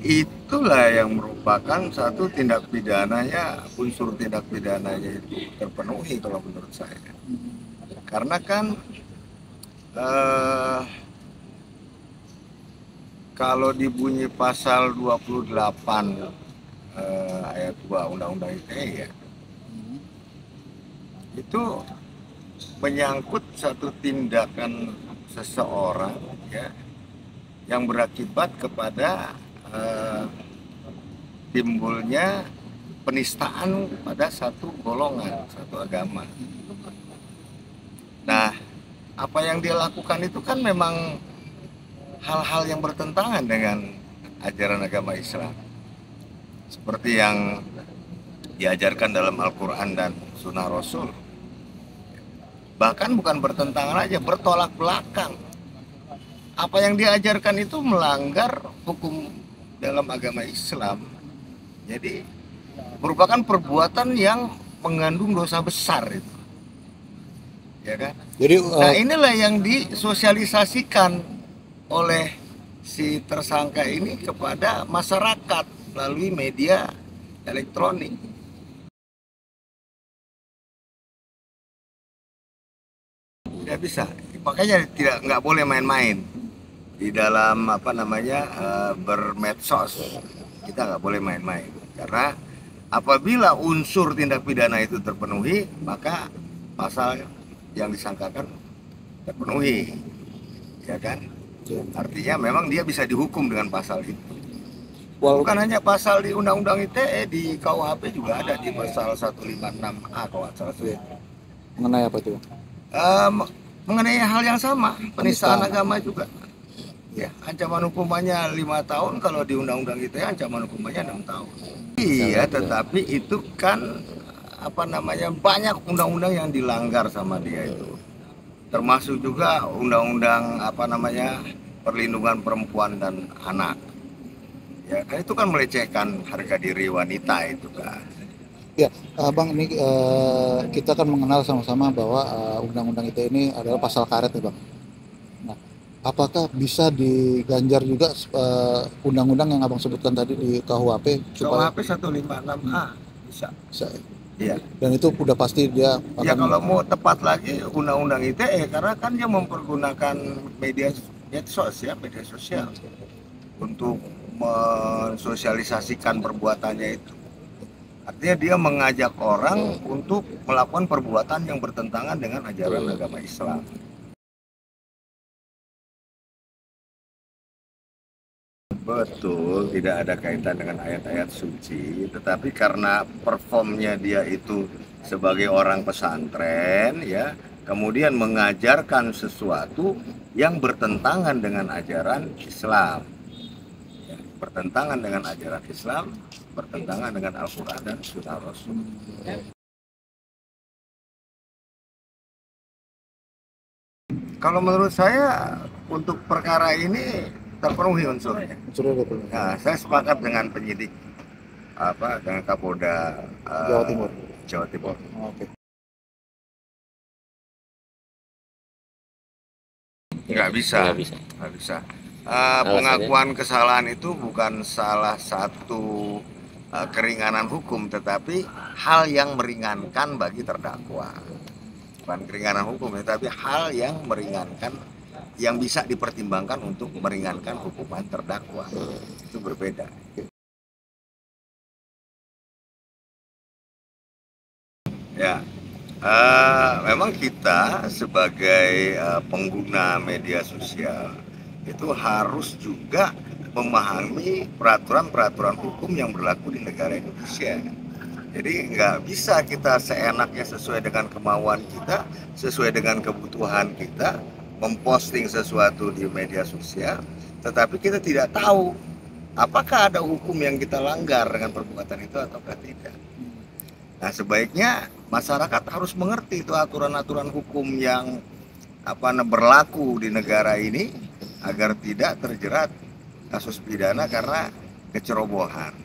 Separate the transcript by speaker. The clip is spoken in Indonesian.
Speaker 1: itulah yang merupakan satu tindak pidananya, unsur tindak pidananya itu terpenuhi kalau menurut saya. Karena kan eh, kalau dibunyi pasal 28 ayat 2 Undang-Undang ITE ya, itu menyangkut satu tindakan seseorang ya yang berakibat kepada timbulnya penistaan pada satu golongan, satu agama. Nah, apa yang dia lakukan itu kan memang hal-hal yang bertentangan dengan ajaran agama Islam. Seperti yang diajarkan dalam Al-Quran dan Sunnah Rasul. Bahkan bukan bertentangan aja, bertolak belakang. Apa yang diajarkan itu melanggar hukum dalam agama Islam. Jadi merupakan perbuatan yang mengandung dosa besar itu. Ya kan?
Speaker 2: Jadi
Speaker 1: nah inilah yang disosialisasikan oleh si tersangka ini kepada masyarakat melalui media elektronik. Tidak bisa, makanya nggak boleh main-main di dalam bermedsos. Kita nggak boleh main-main karena apabila unsur tindak pidana itu terpenuhi, maka pasal yang disangkakan terpenuhi, ya kan? Artinya memang dia bisa dihukum dengan pasal itu. Bukan hanya pasal di Undang-Undang ITE, di KUHP juga ada di pasal 156A kalau salah saya.
Speaker 2: mengenai apa itu?
Speaker 1: Mengenai hal yang sama, penistaan agama juga. Ya, ancaman hukumannya 5 tahun, kalau di Undang-Undang ITE ancaman hukumannya 6 tahun. Iya, tetapi itu kan banyak undang-undang yang dilanggar sama dia itu. Termasuk juga undang-undang perlindungan perempuan dan anak. Ya, kan itu kan melecehkan harga diri wanita itu kan.
Speaker 2: Ya, Bang, ini kita kan mengenal sama-sama bahwa undang-undang ITE ini adalah pasal karet nih, Bang. Nah, apakah bisa diganjar juga undang-undang yang Abang sebutkan tadi di KUHP supaya
Speaker 1: KUHP 156A bisa.
Speaker 2: bisa,
Speaker 1: Iya.
Speaker 2: dan itu udah pasti dia
Speaker 1: Ya
Speaker 2: akan
Speaker 1: kalau mau tepat lagi undang-undang ITE karena kan dia mempergunakan media medsos ya, media sosial untuk mensosialisasikan perbuatannya itu. Artinya dia mengajak orang untuk melakukan perbuatan yang bertentangan dengan ajaran agama Islam. Betul, tidak ada kaitan dengan ayat-ayat suci, tetapi karena performnya dia itu sebagai orang pesantren, ya, kemudian mengajarkan sesuatu yang bertentangan dengan ajaran Islam, ya, bertentangan dengan ajaran Islam, bertentangan dengan Al-Quran dan Sunnah Rasul. Kalau menurut saya untuk perkara ini terpenuhi unsurnya. Nah, saya sepakat dengan penyidik dengan Kapolda
Speaker 2: Jawa Timur.
Speaker 1: Jawa Timur.
Speaker 2: Oke.
Speaker 1: Nggak bisa. Pengakuan kesalahan itu bukan salah satu keringanan hukum, tetapi hal yang meringankan bagi terdakwa. Bukan keringanan hukum, tetapi hal yang meringankan, yang bisa dipertimbangkan untuk meringankan hukuman terdakwa. Itu berbeda. Ya, memang kita sebagai pengguna media sosial itu harus juga memahami peraturan-peraturan hukum yang berlaku di negara Indonesia. Jadi nggak bisa kita seenaknya sesuai dengan kemauan kita, sesuai dengan kebutuhan kita, memposting sesuatu di media sosial, tetapi kita tidak tahu apakah ada hukum yang kita langgar dengan perbuatan itu ataukah tidak. Nah, sebaiknya masyarakat harus mengerti itu aturan-aturan hukum yang berlaku di negara ini agar tidak terjerat kasus pidana karena kecerobohan.